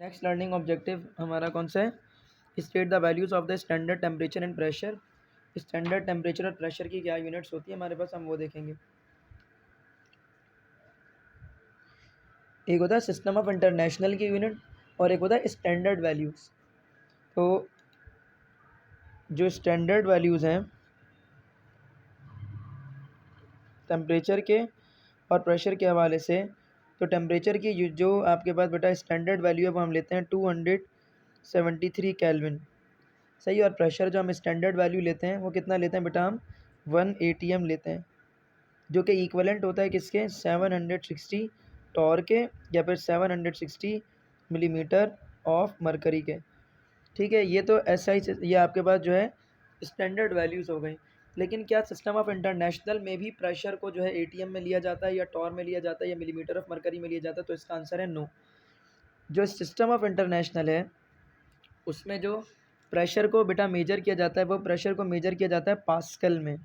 Next learning objective हमारा कौन सा है? State the values of the standard temperature and pressure. Standard temperature और प्रेशर की क्या यूनिट्स होती है हमारे पास, हम वो देखेंगे। एक होता है सिस्टम ऑफ इंटरनेशनल की यूनिट और एक होता है स्टैंडर्ड वैल्यूज़। तो जो स्टैंडर्ड वैल्यूज़ हैं टेम्परेचर के और प्रेशर के हवाले से, तो टेम्परेचर की जो आपके पास बेटा स्टैंडर्ड वैल्यू है वो हम लेते हैं 273 केल्विन, सही। और प्रेशर जो हम स्टैंडर्ड वैल्यू लेते हैं वो कितना लेते हैं बेटा, हम 1 ATM लेते हैं, जो कि इक्वलेंट होता है किसके, 760 टॉर के या फिर 760 मिलीमीटर ऑफ मरकरी के। ठीक है, ये तो SI से ये आपके पास जो है स्टैंडर्ड वैल्यूज़ हो गई। लेकिन क्या सिस्टम ऑफ इंटरनेशनल में भी प्रेशर को जो है ATM में लिया जाता है या टॉर में लिया जाता है या मिलीमीटर ऑफ मरकरी में लिया जाता है? तो इसका आंसर है नो। जो सिस्टम ऑफ इंटरनेशनल है उसमें जो प्रेशर को बेटा मेजर किया जाता है वो प्रेशर को मेजर किया जाता है पास्कल में,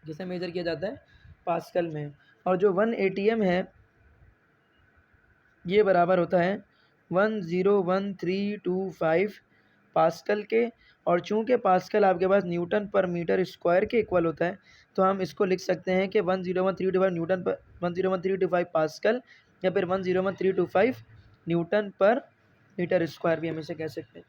जिसे मेजर किया जाता है पास्कल में। और जो 1 ATM है ये बराबर होता है 101,325 पास्कल के। और चूंकि पास्कल आपके पास न्यूटन पर मीटर स्क्वायर के इक्वल होता है तो हम इसको लिख सकते हैं कि 101,325 न्यूटन पर 101,325 पास्कल या फिर 101,325 न्यूटन पर मीटर स्क्वायर भी हम इसे कह सकते हैं।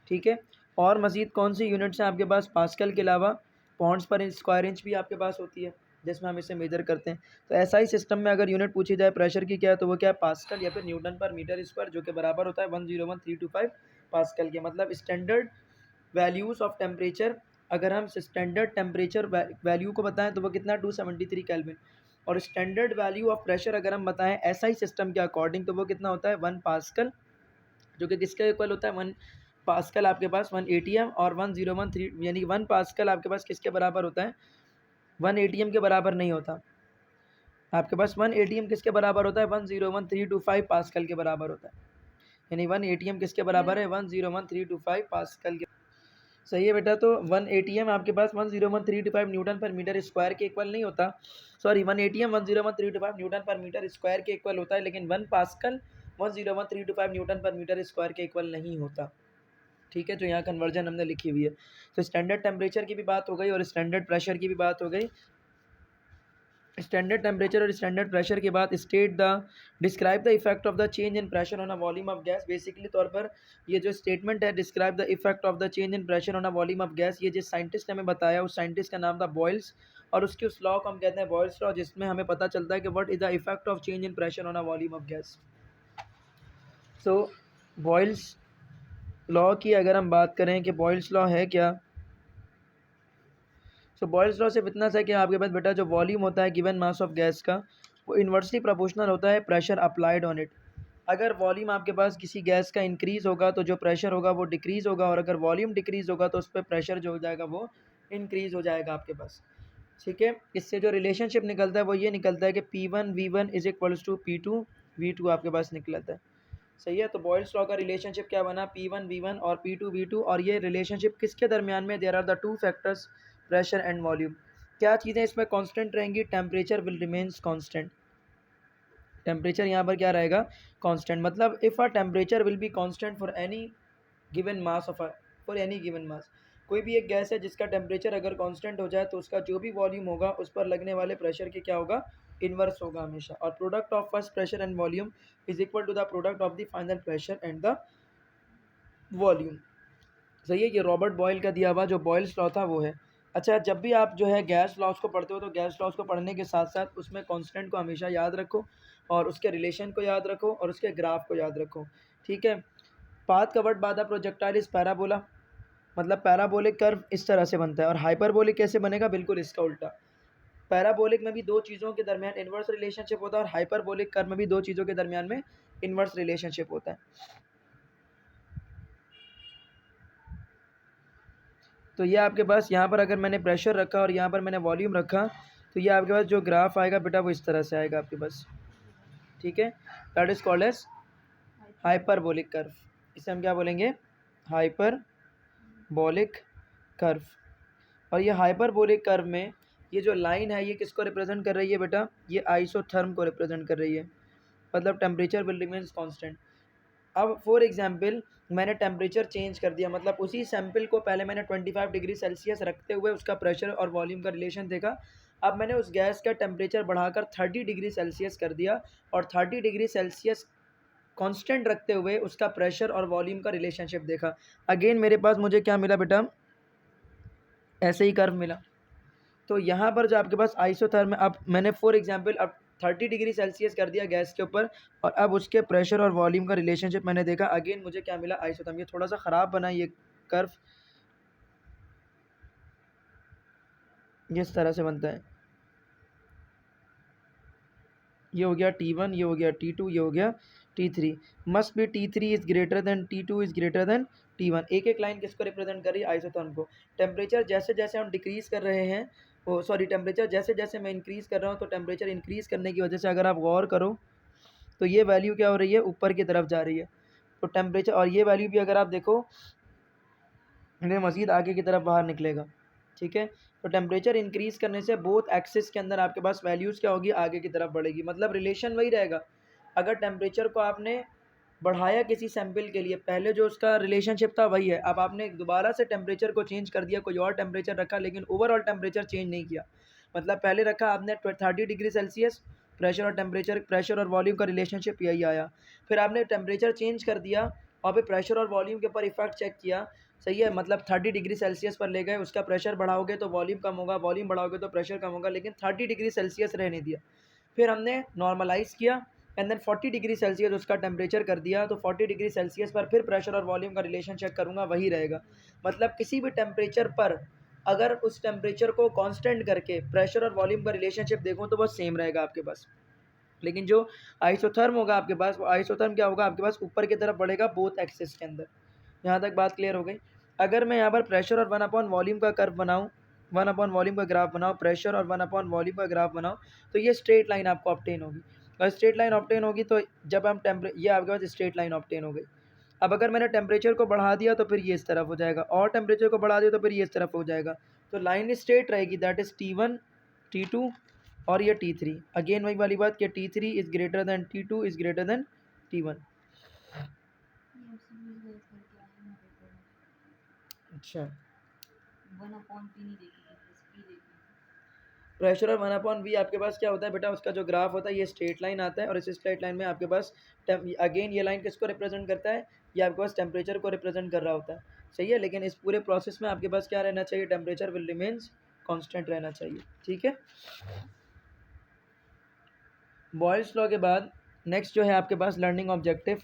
ठीक है, और मज़ीद कौन सी यूनिट्स हैं आपके पास पास्कल के अलावा? पॉन्ड्स पर स्क्वायर इंच भी आपके पास होती है जिसमें हम इसे मेजर करते हैं। तो ऐसा ही सिस्टम में अगर यूनिट पूछी जाए प्रेशर की क्या है तो वो क्या है, पास्कल या फिर न्यूटन पर मीटर स्क्वायर, जो कि बराबर होता है 101,325 पास्कल के। मतलब स्टैंडर्ड वैल्यूज़ ऑफ टेम्परेचर, अगर हम स्टैंडर्ड टेम्परेचर वैल्यू को बताएं तो वो कितना 273 केल्विन, और स्टैंडर्ड वैल्यू ऑफ प्रेशर अगर हम बताएं SI सिस्टम के अकॉर्डिंग तो वो कितना होता है 1 पास्कल, जो कि किसके इक्वल होता है 1 पास्कल आपके पास 1 ATM, और 1013 यानी 1 पास्कल आपके पास किसके बराबर होता है, 1 ATM के बराबर नहीं होता। आपके पास 1 ATM किसके बराबर होता है, 101,325 पास्कल के बराबर होता है। यानी 1 ATM किसके बराबर है, 101,325 पास्कल के। सही है बेटा, तो 1 ATM आपके पास 101,325 न्यूटन पर मीटर स्क्वायर के इक्वल नहीं होता। सॉरी, 1 ATM 101,325 न्यूटन पर मीटर स्क्वायर के इक्वल होता है, लेकिन 1 पास्कल 101,325 न्यूटन पर मीटर स्क्वायर के इक्वल नहीं होता। ठीक है, जो यहाँ कन्वर्जन हमने लिखी हुई है। तो स्टैंडर्ड टेम्परेचर की भी बात हो गई और स्टैंडर्ड प्रेशर की भी बात हो गई। स्टैंडर्ड टेम्परेचर और स्टैंडर्ड प्रेशर के बाद state the describe the effect of the change in pressure on a volume of gas. Basically तौर पर ये जो स्टेटमेंट है describe the effect of the change in pressure on a volume of gas, ये जिस scientist ने हमें बताया उस साइंटिस्ट का नाम था बॉयल्स, और उसके उस लॉ को हम कहते हैं बॉयल्स लॉ, जिसमें हमें पता चलता है कि what is the effect of change in pressure on a volume of gas. So Boyle's law की अगर हम बात करें कि बॉयल्स लॉ है क्या, सो बॉयल्स लॉ सिर्फ इतना सा है कि आपके पास बेटा जो वॉल्यूम होता है गिवन मास ऑफ गैस का वो इन्वर्सली प्रोपोर्शनल होता है प्रेशर अप्लाइड ऑन इट। अगर वॉल्यूम आपके पास किसी गैस का इंक्रीज़ होगा तो जो प्रेशर होगा वो डिक्रीज़ होगा, और अगर वॉल्यूम डिक्रीज़ होगा तो उस पर प्रेशर जो हो जाएगा वो इंक्रीज़ हो जाएगा आपके पास। ठीक है, इससे जो रिलेशनशिप निकलता है वो ये निकलता है कि P1 V1 is equals to P2 V2 आपके पास निकलता है। सही है, तो बॉयल्स लॉ का रिलेशनशिप क्या बना, P1 V1 और P2 V2, और ये रिलेशनशिप किसके दरमियान में, there are the two factors pressure and volume. क्या चीज़ें इसमें कांस्टेंट रहेंगी, temperature will remains constant. Temperature यहाँ पर क्या रहेगा, कांस्टेंट। मतलब if a temperature will be constant for any given mass of for any given mass, कोई भी एक गैस है जिसका टेम्परेचर अगर कांस्टेंट हो जाए तो उसका जो भी वॉल्यूम होगा उस पर लगने वाले प्रेशर के क्या होगा, इन्वर्स होगा हमेशा। और product of first pressure and volume is equal to the product of the final pressure and the volume. सही है, ये रॉबर्ट बॉयल का दिया हुआ जो बॉयल्स लॉ था वो है। अच्छा, जब भी आप जो है गैस लॉज को पढ़ते हो तो गैस लॉज को पढ़ने के साथ साथ उसमें कांस्टेंट को हमेशा याद रखो, और उसके रिलेशन को याद रखो, और उसके ग्राफ को याद रखो। ठीक है, path covered by the projectile is parabola, मतलब पैराबोलिक कर्व इस तरह से बनता है। और हाइपरबोलिक कैसे बनेगा, बिल्कुल इसका उल्टा। पैराबोलिक में भी दो चीज़ों के दरमियान इन्वर्स रिलेशनशिप होता है, और हाइपरबोलिक कर्व में भी दो चीज़ों के दरमियान में इन्वर्स रिलेशनशिप होता है। तो ये आपके पास यहाँ पर अगर मैंने प्रेशर रखा और यहाँ पर मैंने वॉल्यूम रखा तो ये आपके पास जो ग्राफ आएगा बेटा वो इस तरह से आएगा आपके पास। ठीक है, that is called as hyperbolic curve. इसे हम क्या बोलेंगे, हाइपरबोलिक कर्व। और ये हाइपरबोलिक कर्व में ये जो लाइन है ये किसको रिप्रेजेंट कर रही है बेटा, ये आइसोथर्म को रिप्रेजेंट कर रही है। मतलब टेम्परेचर विल रिमेन्स कांस्टेंट। अब फॉर एग्जांपल मैंने टेम्परेचर चेंज कर दिया, मतलब उसी सैंपल को पहले मैंने 25 डिग्री सेल्सियस रखते हुए उसका प्रेशर और वॉल्यूम का रिलेशन देखा। अब मैंने उस गैस का टेम्परेचर बढ़ाकर 30 डिग्री सेल्सियस कर दिया और 30 डिग्री सेल्सियस कांस्टेंट रखते हुए उसका प्रेशर और वॉल्यूम का रिलेशनशिप देखा। अगेन मेरे पास मुझे क्या मिला बेटा, ऐसे ही कर्व मिला। तो यहाँ पर जो आपके पास आइसोथर्म, अब मैंने फॉर एग्जांपल अब 30 डिग्री सेल्सियस कर दिया गैस के ऊपर और अब उसके प्रेशर और वॉल्यूम का रिलेशनशिप मैंने देखा। अगेन मुझे क्या मिला, आइसोथर्म। ये थोड़ा सा ख़राब बना ये कर्व, इस तरह से बनता है। ये हो गया T1, ये हो गया T2, ये हो गया T3। Must be T3 is greater than T2 is greater than T1। एक एक लाइन किसको रिप्रेजेंट कर रही है, आइसोथर्म को। टेम्परेचर जैसे जैसे हम डिक्रीज़ कर रहे हैं, ओ सॉरी, टेम्परेचर जैसे जैसे मैं इंक्रीज़ कर रहा हूँ, तो टेम्परेचर इंक्रीज़ करने की वजह से अगर आप गौर करो तो ये वैल्यू क्या हो रही है, ऊपर की तरफ जा रही है। तो टेम्परेचर और ये वैल्यू भी अगर आप देखो, ये मज़ीद आगे की तरफ बाहर निकलेगा। ठीक है, तो टेम्परेचर इंक्रीज़ करने से बोथ एक्सिस के अंदर आपके पास वैल्यूज़ क्या होगी, आगे की तरफ बढ़ेगी। मतलब रिलेशन वही रहेगा। अगर टेम्परेचर को आपने बढ़ाया किसी सैंपल के लिए, पहले जो उसका रिलेशनशिप था वही है, अब आपने दोबारा से टेम्परेचर को चेंज कर दिया, कोई और टेम्परेचर रखा, लेकिन ओवरऑल टेम्परेचर चेंज नहीं किया। मतलब पहले रखा आपने 30 डिग्री सेल्सियस, प्रेशर और टेम्परेचर, प्रेशर और वॉल्यूम का रिलेशनशिप यही आया। फिर आपने टेम्परेचर चेंज कर दिया और फिर प्रेशर और वॉल्यूम के ऊपर इफेक्ट चेक किया, सही है। मतलब 30 डिग्री सेल्सियस पर ले गए, उसका प्रेशर बढ़ाओगे तो वॉल्यूम कम होगा, वॉल्यूम बढ़ाओगे तो प्रेशर कम होगा, लेकिन 30 डिग्री सेल्सियस रहने दिया। फिर हमने नॉर्मलाइज़ किया एंड देन 40 डिग्री सेल्सियस उसका टेम्परेचर कर दिया, तो 40 डिग्री सेल्सियस पर फिर प्रेशर और वॉल्यूम का रिलेशन चेक करूँगा, वही रहेगा। मतलब किसी भी टेम्परेचर पर अगर उस टेम्परेचर को कांस्टेंट करके प्रेशर और वॉल्यूम का रिलेशनशिप देखूँ तो वो सेम रहेगा आपके पास। लेकिन जो आइसोथर्म होगा आपके पास, वो आइसोथर्म क्या होगा आपके पास, ऊपर की तरफ बढ़ेगा बोथ एक्सिस के अंदर। यहाँ तक बात क्लियर हो गई। अगर मैं यहाँ पर प्रेशर और 1/, वॉल्यूम का कर्व बनाऊँ, 1/, वॉल्यूम का ग्राफ बनाओ, प्रेशर और 1/, वॉल्यूम का ग्राफ बनाओ, तो ये स्ट्रेट लाइन आपको ऑब्टेन होगी। और स्ट्रेट लाइन ऑब्टेन होगी तो जब हम ये आपके पास स्ट्रेट लाइन ऑब्टेन हो गई। अब अगर मैंने टेम्परेचर को बढ़ा दिया तो फिर ये इस तरफ हो जाएगा, और टेम्परेचर को बढ़ा दिया तो फिर ये इस तरफ हो जाएगा। तो लाइन स्ट्रेट रहेगी, दैट इज़ T1, T2 और ये T3। अगेन वही वाली बात कि T3 is greater than T2 is greater than T1। अच्छा, प्रेशर और 1/V आपके पास क्या होता है बेटा, उसका जो ग्राफ होता है ये स्ट्रेट लाइन आता है, और इस स्ट्रेट लाइन में आपके पास अगेन ये लाइन किसको रिप्रेजेंट करता है, ये आपके पास टेम्परेचर को रिप्रेजेंट कर रहा होता है, सही है। लेकिन इस पूरे प्रोसेस में आपके पास क्या रहना चाहिए, टेम्परेचर विल रिमेन्स कांस्टेंट रहना चाहिए। ठीक है, बॉयल्स लॉ के बाद नेक्स्ट जो है आपके पास लर्निंग ऑब्जेक्टिव,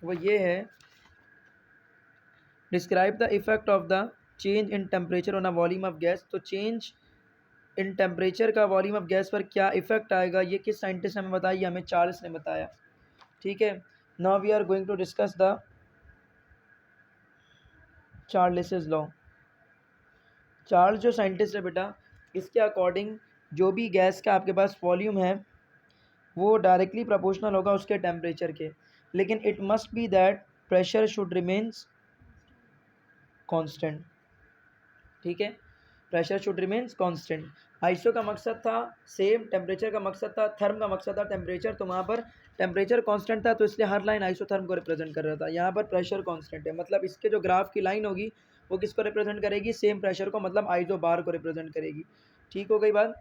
वो ये है, describe the effect of the change in temperature on a volume of gas. तो चेंज इन टेम्परेचर का वॉल्यूम ऑफ गैस पर क्या इफेक्ट आएगा, ये किस साइंटिस्ट ने हमें बताया, ये हमें चार्ल्स ने बताया। ठीक है, now we are going to discuss the Charles law. Charles जो साइंटिस्ट है बेटा, इसके अकॉर्डिंग जो भी गैस का आपके पास वॉल्यूम है वो डायरेक्टली प्रोपोर्शनल होगा उसके टेम्परेचर के, लेकिन it must be that pressure should remains constant. ठीक है, pressure should remains constant. Iso का मकसद था सेम, टेम्परेचर का मकसद था, थर्म का मकसद था टेम्परेचर, तो वहाँ पर टेम्परेचर कांस्टेंट था तो इसलिए हर लाइन आइसोथर्म को रिप्रेजेंट कर रहा था। यहाँ पर प्रेशर कांस्टेंट है, मतलब इसके जो ग्राफ की लाइन होगी वो किसको रिप्रेजेंट करेगी, सेम प्रेशर को, मतलब आइसो बार को रिप्रेजेंट करेगी। ठीक हो गई बात।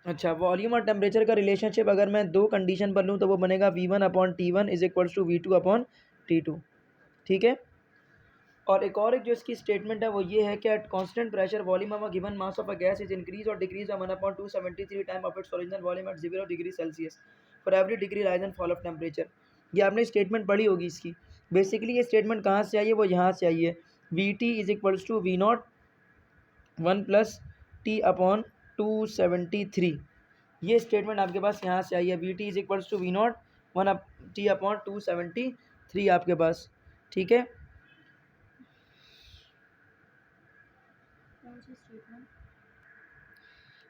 अच्छा, वॉल्यूम और टेम्परेचर का रिलेशनशिप अगर मैं दो कंडीशन पर लूँ तो वो बनेगा V1/T1 is equals to V2/T2। ठीक है, और एक जो इसकी स्टेटमेंट है वो ये है कि at constant pressure volume of a given mass of a gas is increase और decrease by 1/273 time of its original volume at 0 degree Celsius for every degree rise and fall of temperature. ये आपने statement पढ़ी होगी इसकी। Basically ये statement कहाँ से आई है, वो यहाँ से आई है, VT is equals to V0 1+T/273। ये स्टेटमेंट आपके पास यहाँ से आई है, VT is equals to V0 1/T/273 आपके पास। ठीक है,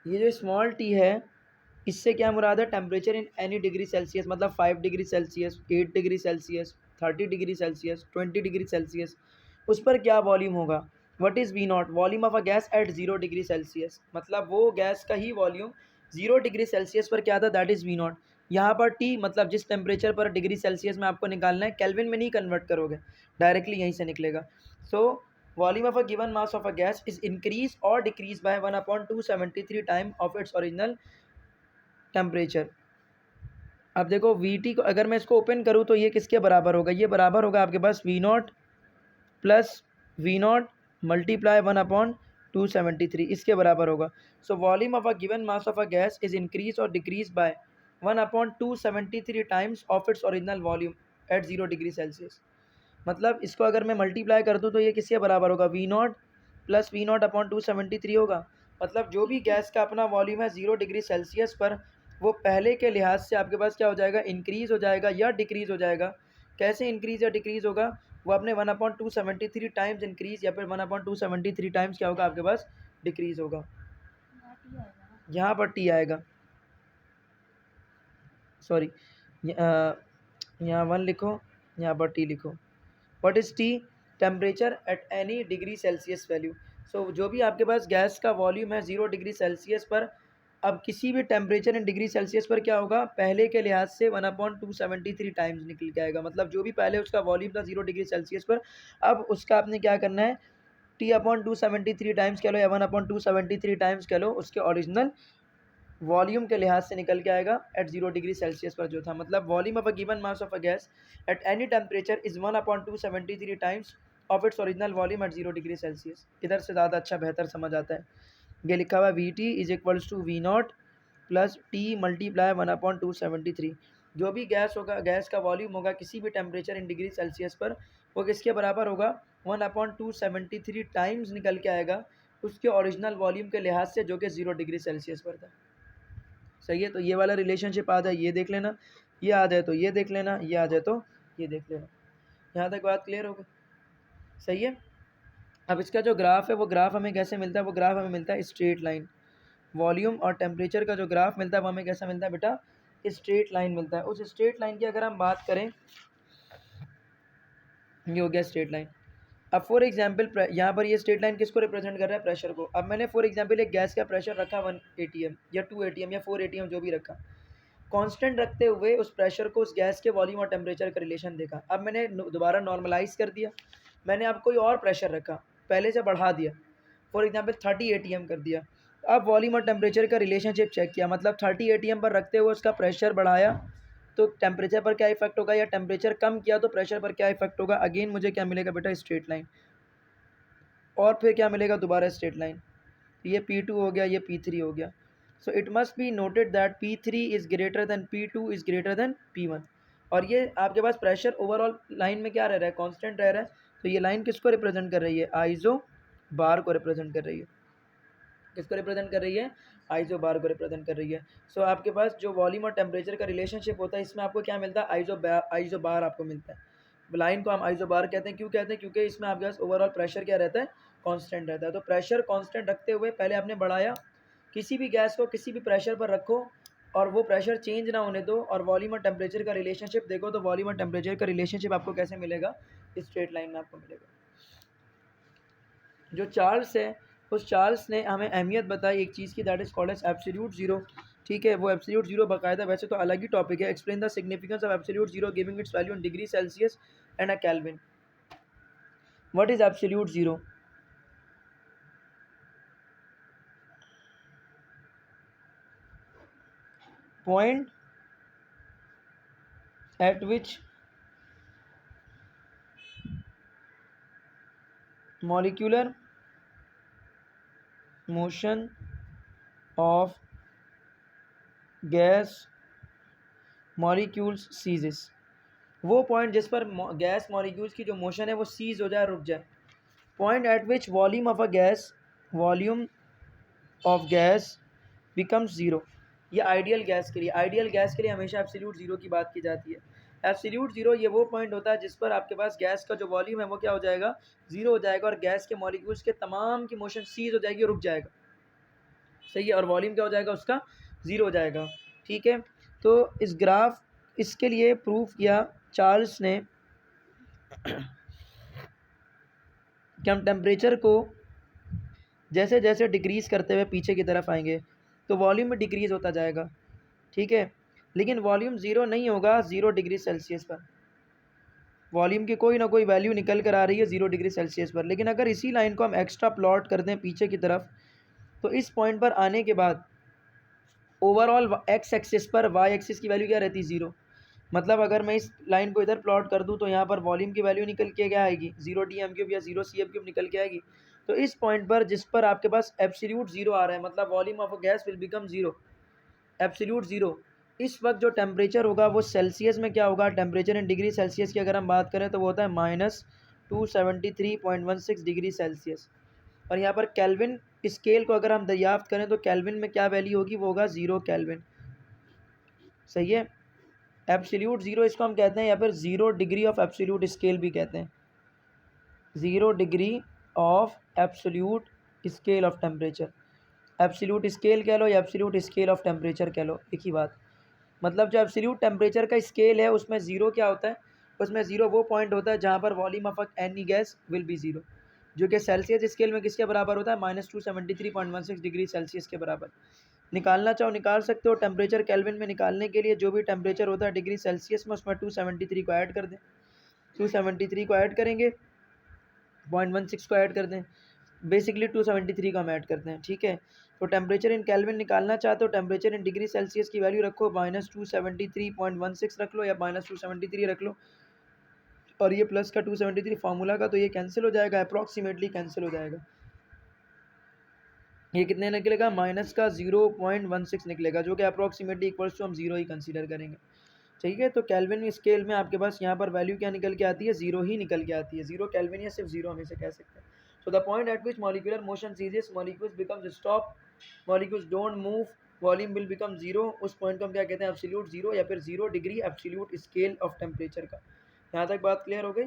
ये जो स्मॉल टी है इससे क्या मुराद है, temperature in any degree Celsius, मतलब 5 degree Celsius, 8 degree Celsius, 30 degree Celsius, 20 degree Celsius, उस पर क्या वॉल्यूम होगा। What is V0, volume of a gas at 0 degree Celsius, मतलब वो गैस का ही वॉल्यूम 0 डिग्री सेल्सियस पर क्या था, दैट इज़ V0। यहाँ पर टी मतलब जिस टेम्परेचर पर डिग्री सेल्सियस में आपको निकालना है, केल्विन में नहीं कन्वर्ट करोगे, डायरेक्टली यहीं से निकलेगा। So volume of a given mass of a gas is increase और decrease by 1/273 time of its original temperature. अब देखो वी टी को अगर मैं इसको ओपन करूँ तो ये किसके बराबर होगा, ये बराबर होगा आपके पास V naught plus we naught multiply 1/273, इसके बराबर होगा। So volume of a given mass of a gas is increase और decrease by 1/273 times of its original volume at 0 degree Celsius. मतलब इसको अगर मैं मल्टीप्लाई कर दूँ तो ये किसके बराबर होगा, v naught plus we naught upon 273 होगा। मतलब जो भी गैस का अपना वॉल्यूम है 0 डिग्री सेल्सियस पर, वो पहले के लिहाज से आपके पास क्या हो जाएगा, इंक्रीज़ हो जाएगा या डिक्रीज़ हो जाएगा। कैसे इंक्रीज़ या डिक्रीज़ होगा, वो अपने 1/273 टाइम्स इंक्रीज़ या फिर 1/273 टाइम्स क्या होगा आपके पास, डिक्रीज़ होगा। यहाँ पर टी आएगा, सॉरी यहाँ 1 लिखो, यहाँ पर टी लिखो। What is T, temperature at any degree Celsius value. So जो भी आपके पास गैस का वॉल्यूम है 0 डिग्री सेल्सियस पर, अब किसी भी टेम्परेचर इन डिग्री सेल्सियस पर क्या होगा, पहले के लिहाज से 1/273 टाइम्स निकल के आएगा। मतलब जो भी पहले उसका वॉल्यूम था 0 डिग्री सेल्सियस पर, अब उसका आपने क्या करना है, T/273 टाइम्स कह लो या 1/273 टाइम्स कह लो, उसके ओरिजिनल वॉल्यूम के लिहाज से निकल के आएगा एट 0 डिग्री सेल्सियस पर जो था। मतलब volume of a given mass of a gas at any temperature is 1/273 times of its original volume at 0 degree Celsius. इधर से ज़्यादा अच्छा बेहतर समझ आता है। ये लिखा हुआ v t is equals to v naught plus t multiply 1/273। जो भी गैस होगा, गैस का वॉल्यूम होगा किसी भी टेम्परेचर इन डिग्री सेल्सियस पर, वो किसके बराबर होगा, 1/273 टाइम्स निकल के आएगा उसके ओरिजिनल वॉल्यूम के लिहाज से, जो कि 0 डिग्री सेल्सियस पर था। सही है, तो ये वाला रिलेशनशिप आ जाए, ये देख लेना, ये आ जाए तो ये देख लेना, ये आ जाए तो ये देख लेना। यहाँ तक बात क्लियर होगी, सही है। अब इसका जो ग्राफ है वो ग्राफ हमें कैसे मिलता है, वो ग्राफ हमें मिलता है स्ट्रेट लाइन। वॉल्यूम और टेम्परेचर का जो ग्राफ मिलता है वो हमें कैसा मिलता है बेटा, स्ट्रेट लाइन मिलता है। उस स्ट्रेट लाइन की अगर हम बात करें, ये हो गया स्ट्रेट लाइन। अब फॉर एग्जाम्पल यहाँ पर ये स्ट्रेट लाइन किसको रिप्रेजेंट कर रहा है, प्रेशर को। अब मैंने फॉर एग्जाम्पल एक गैस का प्रेशर रखा 1 ATM या 2 ATM या 4 ATM जो भी रखा, कांस्टेंट रखते हुए उस प्रेशर को उस गैस के वॉल्यूम और टेम्परेचर का रिलेशन देखा। अब मैंने दोबारा नॉर्मलाइज कर दिया, मैंने अब कोई और प्रेशर रखा, पहले से बढ़ा दिया, फॉर एग्जांपल 30 ATM कर दिया। अब वॉल्यूम और टेम्परेचर का रिलेशनशिप चेक किया, मतलब 30 ATM पर रखते हुए उसका प्रेशर बढ़ाया तो टेम्परेचर पर क्या इफेक्ट होगा, या टेम्परेचर कम किया तो प्रेशर पर क्या इफेक्ट होगा। अगेन मुझे क्या मिलेगा बेटा, स्ट्रेट लाइन। और फिर क्या मिलेगा, दोबारा स्ट्रेट लाइन। ये P2 हो गया, ये P3 हो गया। So it must be noted that P3 is greater than P2 is greater than P1। और ये आपके पास प्रेशर ओवरऑल लाइन में क्या रह रहा है, कांस्टेंट रह रहा है। तो ये लाइन किसको रिप्रेजेंट कर रही है, आइजो बार को रिप्रेजेंट कर रही है। किसको रिप्रेजेंट कर रही है, आइजो बार को रिप्रेजेंट कर रही है। सो आपके पास जो वॉल्यूम और टेम्परेचर का रिलेशनशिप होता है, इसमें आपको क्या मिलता है, आइजो बार आपको मिलता है। लाइन को हम आइजो बार कहते हैं, क्यों कहते हैं, क्योंकि इसमें आपके पास ओवरऑल प्रेशर क्या रहता है, कांस्टेंट रहता है। तो प्रेशर कांस्टेंट रखते हुए पहले आपने बढ़ाया, किसी भी गैस को किसी भी प्रेशर पर रखो और वो प्रेशर चेंज ना होने दो, और वॉल्यूम और टेम्परेचर का रिलेशनशिप देखो, तो वॉल्यूम और टेम्परेचर का रिलेशनशिप आपको कैसे मिलेगा, स्ट्रेट लाइन में आपको मिलेगा। जो चार्ल्स है, उस चार्ल्स ने हमें अहमियत बताई एक चीज़ की, that is called as absolute zero. ठीक है, वो एब्सोल्यूट जीरो बाकायदा वैसे तो अलग ही टॉपिक है। Explain the significance of absolute zero giving its value in degree Celsius and a kelvin. What is absolute zero, point at which molecular motion of gas molecules ceases। वो point जिस पर gas molecules की जो motion है वो seize हो जाए, रुक जाए। Point eight which volume of gas becomes zero. ये आइडियल गैस के लिए, आइडियल गैस के लिए हमेशा एब्सोल्यूट ज़ीरो की बात की जाती है। एब्सोल्यूट ज़ीरो ये वो पॉइंट होता है जिस पर आपके पास गैस का जो वॉल्यूम है वो क्या हो जाएगा, ज़ीरो हो जाएगा, और गैस के मॉलिक्यूल्स के तमाम की मोशन सीज हो जाएगी, रुक जाएगा। सही है, और वॉल्यूम क्या हो जाएगा उसका, ज़ीरो हो जाएगा। ठीक है, तो इस ग्राफ, इसके लिए प्रूफ किया चार्ल्स ने कि हम टेम्परेचर को जैसे जैसे डिक्रीज़ करते हुए पीछे की तरफ आएंगे तो वॉल्यूम में डिक्रीज़ होता जाएगा। ठीक है, लेकिन वॉल्यूम ज़ीरो नहीं होगा 0 डिग्री सेल्सियस पर। वॉल्यूम की कोई ना कोई वैल्यू निकल कर आ रही है 0 डिग्री सेल्सियस पर। लेकिन अगर इसी लाइन को हम एक्स्ट्रा प्लॉट कर दें पीछे की तरफ, तो इस पॉइंट पर आने के बाद ओवरऑल एक्स एक्सिस पर वाई एक्सिस की वैल्यू क्या रहती है 0। मतलब अगर मैं इस लाइन को इधर प्लॉट कर दूं तो यहाँ पर वॉल्यूम की वैल्यू निकल के क्या आएगी 0 डी एम क्यूब या 0 सी एम क्यूब निकल के आएगी। तो इस पॉइंट पर जिस पर आपके पास एब्सोल्यूट जीरो आ रहा है, मतलब volume of a gas will become zero, absolute zero, इस वक्त जो टेम्परेचर होगा वो सेल्सियस में क्या होगा, टेम्परेचर इन डिग्री सेल्सियस की अगर हम बात करें तो वो होता है -273.16 डिग्री सेल्सियस। और यहाँ पर केल्विन स्केल को अगर हम दरियाफ्त करें तो केल्विन में क्या वैल्यू होगी, वो होगा 0 केल्विन। सही है। एब्सोल्यूट जीरो इसको हम कहते हैं, या फिर 0 डिग्री ऑफ एब्सोल्यूट स्केल भी कहते हैं, 0 degree of absolute scale of temperature. Absolute scale कह लो या एब्सोल्यूट स्केल ऑफ टेम्परेचर कह लो, एक ही बात। मतलब जो एब्सोल्यूट टेम्परेचर का स्केल है उसमें ज़ीरो क्या होता है, उसमें ज़ीरो वो पॉइंट होता है जहाँ पर volume of any gas will be zero, जो कि सेल्सियस स्केल में किसके बराबर होता है, -273.16 डिग्री सेल्सियस के बराबर। निकालना चाहो निकाल सकते हो। टेम्परेचर केल्विन में निकालने के लिए जो भी टेम्परेचर होता है डिग्री सेल्सियस में, उसमें 273 को ऐड कर दें, 273 को ऐड करेंगे, 0.16 को ऐड कर दें, बेसिकली 273 का हम ऐड करते हैं। ठीक है। तो टेम्परेचर इन केल्विन निकालना चाहते हो, टेम्परेचर इन डिग्री सेल्सियस की वैल्यू रखो, -273.16 रख लो या -273 रख लो, और ये प्लस का 273 फार्मूला का, तो ये कैंसिल हो जाएगा, अप्रॉक्सीमेटली कैंसिल हो जाएगा। ये कितने निकलेगा, माइनस का 0.16 निकलेगा, जो कि अप्रॉक्सीमेटली इक्वल्स टू हम 0 ही कंसीडर करेंगे। ठीक है। तो केल्विन स्केल में आपके पास यहाँ पर वैल्यू क्या निकल के आती है, 0 ही निकल के आती है, 0 केल्विन या सिर्फ 0 हम इसे कह सकते हैं। So the point at which molecular motion ceases, molecules becomes stop, molecules don't move, volume will become zero, उस पॉइंट को हम क्या कहते हैं, एब्सोल्यूट जीरो या फिर 0 degree absolute scale of temperature का। यहाँ तक बात क्लियर हो गई।